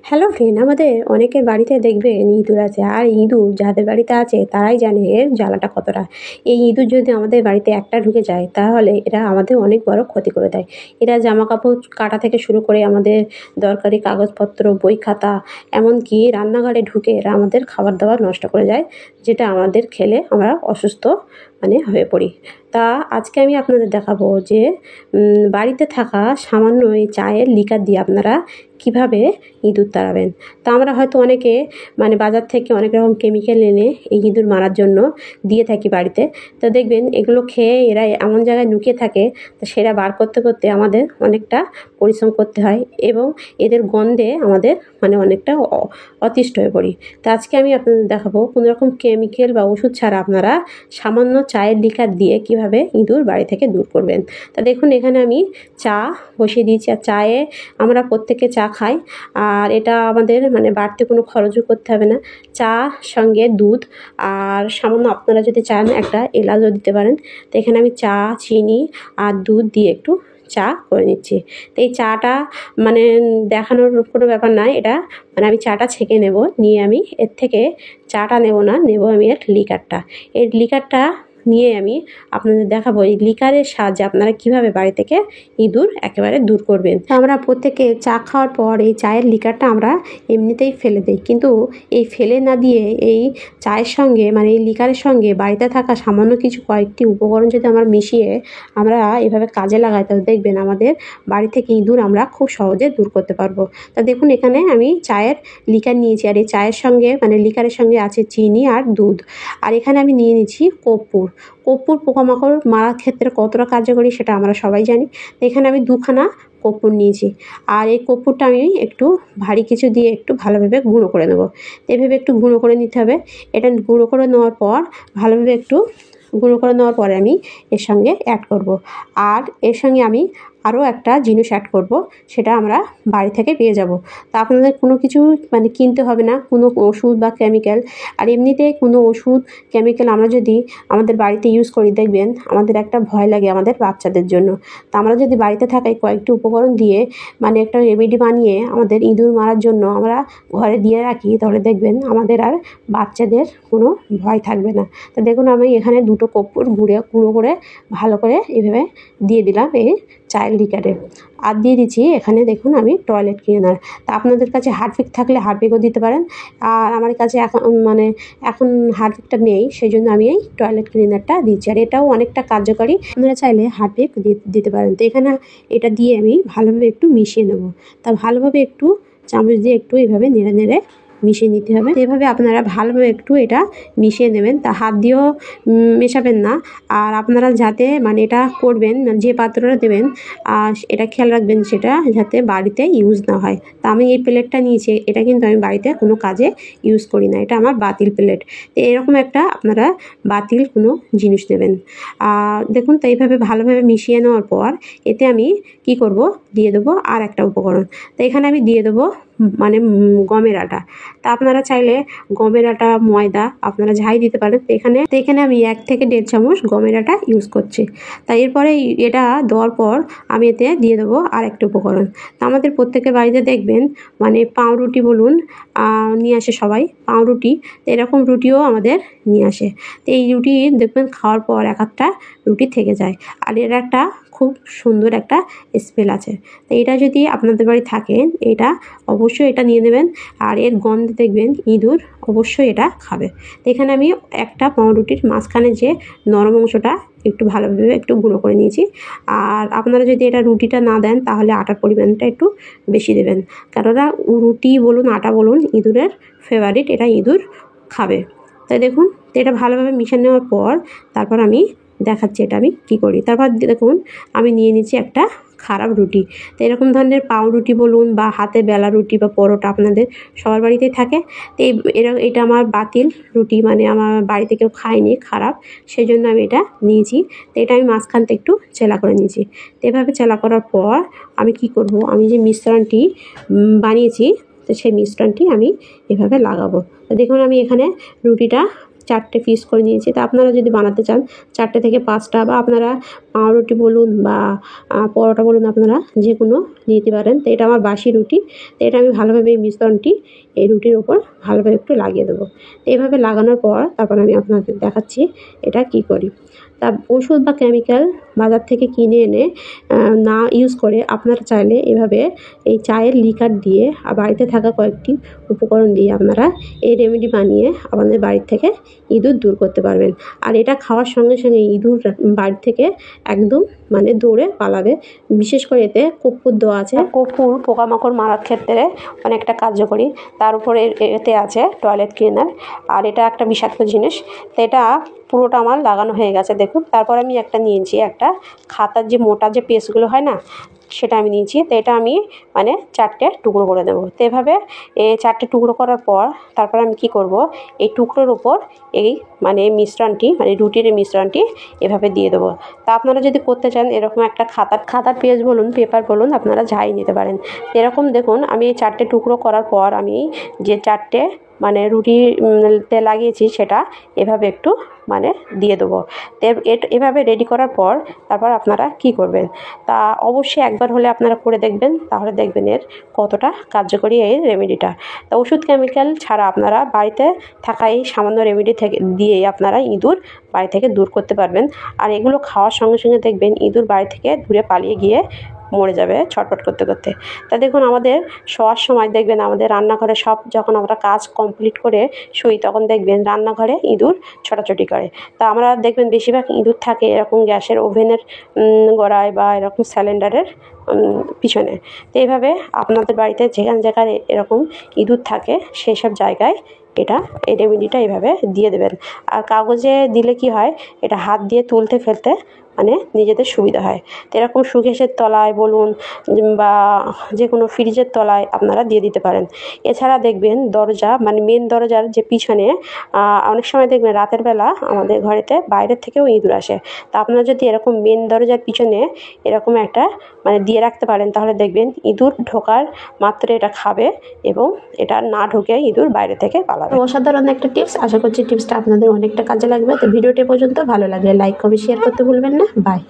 Hello friend, আমাদের অনেকের বাড়িতে দেখবেন ইঁদুর আছে। আর ইঁদুর যাদের বাড়িতে আছে তারাই জানে এর জ্বালাটা কতটা। এই ইঁদুর যদি আমাদের বাড়িতে একটা ঢুকে যায় তাহলে এরা আমাদের অনেক বড় ক্ষতি করে দেয়। এরা জামা কাপড় কাটা থেকে শুরু করে আমাদের দরকারি কাগজপত্র, বই খাতা, এমনকি রান্নাঘরে ঢুকে এরা আমাদের খাবার দাবার নষ্ট করে যায়, যেটা আমাদের খেলে আমরা অসুস্থ হয়ে পড়ি। তা আজকে আমি আপনাদের দেখাবো যে বাড়িতে থাকা সামান্য এই চায়ের লিকার দিয়ে আপনারা কিভাবে ইঁদুর তাড়াবেন। তা আমরা হয়তো অনেকে বাজার থেকে অনেক রকম কেমিক্যাল এনে এই ইঁদুর মারার জন্য দিয়ে থাকি বাড়িতে। তো দেখবেন এগুলো খেয়ে এরা এমন জায়গায় লুকিয়ে থাকে, তো সেটা বার করতে করতে আমাদের অনেকটা পরিশ্রম করতে হয় এবং এদের গন্ধে আমাদের অনেকটা অতিষ্ঠ হয়ে পড়ি। তো আজকে আমি আপনাদের দেখাবো কোনো রকম কেমিক্যাল বা ওষুধ ছাড়া আপনারা সামান্য চায়ের লিকার দিয়ে কিভাবে ইঁদুর বাড়ি থেকে দূর করবেন। তা দেখুন, এখানে আমি চা বসিয়ে দিয়েছি। আর চায়ে আমরা প্রত্যেকে চা খাই, আর এটা আমাদের বাড়তি কোনো খরচও করতে হবে না। চা সঙ্গে দুধ আর সামান্য আপনারা যদি চান একটা এলাচও দিতে পারেন। তো এখানে আমি চা, চিনি আর দুধ দিয়ে একটু চা করে নিচ্ছি। তো এই চাটা দেখানোর কোনো ব্যাপার নয়, এটা আমি চাটা ছেঁকে নেব। নিয়ে আমি এর থেকে চাটা নেব না, নেব আমি এর লিকারটা। এই লিকারটা নিয়ে আমি আপনাদের দেখাবো এই লিকারের সাহায্যে আপনারা কিভাবে বাড়ি থেকে ইঁদুর একেবারে দূর করবেন। আমরা প্রত্যেকে চা খাওয়ার পর এই চায়ের লিকারটা আমরা এমনিতেই ফেলে দিই, কিন্তু এই ফেলে না দিয়ে এই চায়ের সঙ্গে এই লিকারের সঙ্গে বাড়িতে থাকা সামান্য কিছু কয়েকটি উপকরণ যদি আমরা মিশিয়ে আমরা এভাবে কাজে লাগাই, তাহলে দেখবেন আমাদের বাড়ি থেকে ইঁদুর আমরা খুব সহজে দূর করতে পারবো। তা দেখুন, এখানে আমি চায়ের লিকার নিয়েছি, আর এই চায়ের সঙ্গে লিকারের সঙ্গে আছে চিনি আর দুধ। আর এখানে আমি নিয়ে নিচ্ছি কর্পূর। কর্পূর পোকামাকড় মারার ক্ষেত্রে কতটা কার্যকরী সেটা আমরা সবাই জানি। তো এখানে আমি 2খানা কর্পূর নিয়েছি, আর এই কর্পূরটা আমি একটু ভারী কিছু দিয়ে একটু ভালোভাবে গুঁড়ো করে নেব। এভাবে একটু গুঁড়ো করে নিতে হবে। এটা গুঁড়ো করে নেওয়ার পর ভালোভাবে একটু গুঁড়ো করে নেওয়ার পরে আমি এর সঙ্গে অ্যাড করব। আর এর সঙ্গে আমি আরও একটা জিনিস অ্যাড করব, সেটা আমরা বাড়ি থেকে পেয়ে যাব। তা আপনাদের কোনো কিছু কিনতে হবে না, কোনো ওষুধ বা কেমিক্যাল। আর এমনিতে কোনো ওষুধ কেমিক্যাল আমরা যদি আমাদের বাড়িতে ইউজ করি, দেখবেন আমাদের একটা ভয় লাগে আমাদের বাচ্চাদের জন্য। তা আমরা যদি বাড়িতে থাকাই কয়েকটি উপকরণ দিয়ে একটা রেমেডি বানিয়ে আমাদের ইঁদুর মারার জন্য আমরা ঘরে দিয়ে রাখি, তাহলে দেখবেন আমাদের আর বাচ্চাদের কোনো ভয় থাকবে না। তো দেখুন, আমি এখানে 2টো কর্পূর গুঁড়ো করে ভালো করে এভাবে দিয়ে দিলাম এই চায়ের লিকারে। আর দিয়ে দিচ্ছি এখানে দেখুন আমি টয়লেট ক্লিনার। তা আপনাদের কাছে হারপিক থাকলে হারপিকও দিতে পারেন। আর আমার কাছে এখন হারপিকটা নেই, সেই জন্য আমি এই টয়লেট ক্লিনারটা দিচ্ছি। আর এটাও অনেকটা কার্যকরী, আপনারা চাইলে হারপিক দিতে পারেন। তো এখানে এটা দিয়ে আমি ভালোভাবে একটু মিশিয়ে নেব। তা ভালোভাবে একটু চামচ দিয়ে একটু এভাবে নেড়ে নেড়ে মিশিয়ে নিতে হবে। এভাবে আপনারা ভালোভাবে একটু এটা মিশিয়ে নেবেন। তা হাত দিয়েও মেশাবেন না। আর আপনারা যাতে এটা করবেন, যে পাত্রটা দেবেন এটা খেয়াল রাখবেন সেটা যাতে বাড়িতে ইউজ না হয়। তা আমি এই প্লেটটা নিয়েছি, এটা কিন্তু আমি বাড়িতে কোনো কাজে ইউজ করি না, এটা আমার বাতিল প্লেট। তো এরকম একটা আপনারা বাতিল কোনো জিনিস নেবেন। দেখুন, তো এইভাবে ভালোভাবে মিশিয়ে নেওয়ার পর এতে আমি কি করব, দিয়ে দেবো আর একটা উপকরণ। তো এখানে আমি দিয়ে দেবো গমের আটা। তা আপনারা চাইলে গমের আটা, ময়দা আপনারা যাই দিতে পারেন। তো এখানে আমি 1 থেকে 1.5 চামচ গমের আটা ইউজ করছি। তা এরপরে এটা দেওয়ার পর আমি এতে দিয়ে দেবো আর একটা উপকরণ। তা আমাদের প্রত্যেকের বাড়িতে দেখবেন পাউরুটি বলুন নিয়ে আসে সবাই পাউরুটি। তো এরকম রুটিও আমাদের নিয়ে আসে। তো এই রুটি দেখবেন খাওয়ার পর এক একটা রুটি থেকে যায়, আর এর একটা খুব সুন্দর একটা স্মেল আছে। তো এটা যদি আপনাদের বাড়ি থাকে, এটা অবশ্যই এটা নিয়ে নেবেন। আর এর গন্ধে দেখবেন ইঁদুর অবশ্যই এটা খাবে। তো এখানে আমি একটা পাউরুটির মাঝখানে যে নরম অংশটা একটু ভালোভাবে একটু গুঁড়ো করে নিয়েছি। আর আপনারা যদি এটা রুটিটা না দেন তাহলে আটার পরিমাণটা একটু বেশি দেবেন, কেননা রুটি বলুন আটা বলুন ইঁদুরের ফেভারিট, এটা ইঁদুর খাবে। তাই দেখুন, এটা ভালোভাবে মিশিয়ে নেওয়ার পর তারপর আমি দেখাচ্ছি এটা আমি কী করি। তারপর দেখুন আমি নিয়ে নিচ্ছি একটা খারাপ রুটি। তো এরকম ধরনের পাউরুটি বলুন বা হাতে বেলা রুটি বা পরোটা আপনাদের সবার বাড়িতেই থাকে। তো এটা আমার বাতিল রুটি, আমার বাড়িতে কেউ খায়নি, খারাপ, সেই জন্য আমি এটা নিয়েছি। তো এটা আমি মাঝখান থেকে একটু চেলা করে নিয়েছি। তো এভাবে চেলা করার পর আমি কি করব, আমি যে মিশ্রণটি বানিয়েছি, তো সেই মিশ্রণটি আমি এভাবে লাগাবো। তো দেখুন আমি এখানে রুটিটা 4টে পিস করে নিয়েছি। তা আপনারা যদি বানাতে চান 4টে থেকে 5টা, বা আপনারা পাউরুটি বলুন বা পরোটা বলুন, আপনারা যে কোনো নিতে পারেন। তো এটা আমার বাসি রুটি। তো এটা আমি ভালোভাবে এই মিশ্রণটি এই রুটির ওপর ভালোভাবে একটু লাগিয়ে দেবো। এভাবে লাগানোর পর তারপর আমি আপনাদের দেখাচ্ছি এটা কি করি। তা ওষুধ বা কেমিক্যাল বাজার থেকে কিনে এনে না ইউজ করে আপনারা চাইলে এভাবে এই চায়ের লিকার দিয়ে আর বাড়িতে থাকা কয়েকটি উপকরণ দিয়ে আপনারা এই রেমেডি বানিয়ে আপনাদের বাড়ির থেকে ইঁদুর দূর করতে পারবেন। আর এটা খাওয়ার সঙ্গে সঙ্গে ইঁদুর বাড়ি থেকে একদম মানে দৌড়ে পালাবে। বিশেষ করে এতে কর্পূর দেওয়া আছে। কর্পূর পোকামাকড় মারার ক্ষেত্রে অনেকটা কার্যকরী। তার উপরে এতে আছে টয়লেট ক্লিনার। আর এটা একটা বিষাক্ত জিনিস। তো এটা পুরোটা আমার লাগানো হয়ে গেছে দেখুন। তারপর আমি একটা নিয়েছি, একটা খাতার যে মোটা যে পেজগুলো হয় না, সেটা আমি নিয়েছি। তো এটা আমি মানে 4টে টুকরো করে দেবো। তো এভাবে 4টে টুকরো করার পর তারপর আমি কি করব, এই টুকরোর উপর এই মানে মিশ্রণটি, মানে রুটির এই মিশ্রণটি এভাবে দিয়ে দেবো। তা আপনারা যদি করতে চান এরকম একটা খাতার পেজ বলুন, পেপার বলুন, আপনারা যাই নিতে পারেন। এরকম দেখুন আমি এই 4টে টুকরো করার পর আমি যে 4টে মানে রুটিতে লাগিয়েছি সেটা এভাবে একটু মানে দিয়ে দেবো। তো এভাবে রেডি করার পর তারপর আপনারা কি করবেন, তা অবশ্যই একবার হলে আপনারা করে দেখবেন, তাহলে দেখবেন এর কতটা কার্যকরী এই রেমেডিটা। তা ওষুধ কেমিক্যাল ছাড়া আপনারা বাড়িতে থাকা এই সামান্য রেমেডি থেকে দিয়েই আপনারা ইঁদুর বাড়ি থেকে দূর করতে পারবেন। আর এগুলো খাওয়ার সঙ্গে সঙ্গে দেখবেন ইঁদুর বাড়ি থেকে দূরে পালিয়ে গিয়ে মরে যাবে ছটফট করতে করতে। তা দেখুন আমাদের শোয়ার সময় দেখবেন আমাদের রান্নাঘরে সব যখন আমরা কাজ কমপ্লিট করে শুই তখন দেখবেন রান্নাঘরে ইঁদুর ছোটাছুটি করে। তা আমরা দেখবেন বেশিরভাগ ইঁদুর থাকে এরকম গ্যাসের ওভেনের গোড়ায় বা এরকম সিলিন্ডারের পিছনে। তো এইভাবে আপনাদের বাড়িতে যেখানে এরকম ইঁদুর থাকে সেই সব জায়গায় এটা এই রেমেডিটা এইভাবে দিয়ে দেবেন। আর কাগজে দিলে কি হয়, এটা হাত দিয়ে তুলতে ফেলতে মানে নিজেদের সুবিধা হয়। তো এরকম সুকেশের তলায় বলুন বা যে কোনো ফ্রিজের তলায় আপনারা দিয়ে দিতে পারেন। এছাড়া দেখবেন দরজা মানে মেন দরজার যে পিছনে অনেক সময় দেখবেন রাতের বেলা আমাদের ঘরেতে বাইরের থেকেও ইঁদুর আসে। তা আপনারা যদি এরকম মেন দরজার পিছনে এরকম একটা মানে দিয়ে রাখতে পারেন তাহলে দেখবেন ইঁদুর ঢোকার মাত্র এটা খাবে এবং এটা না ঢুকে ইঁদুর বাইরে থেকে পালাবে। অসাধারণ একটা টিপস, আশা করছি টিপসটা আপনাদের অনেকটা কাজে লাগবে। তো ভিডিওটি পর্যন্ত ভালো লাগলে লাইক কমেন্ট শেয়ার করতে ভুলবেন না। বাই।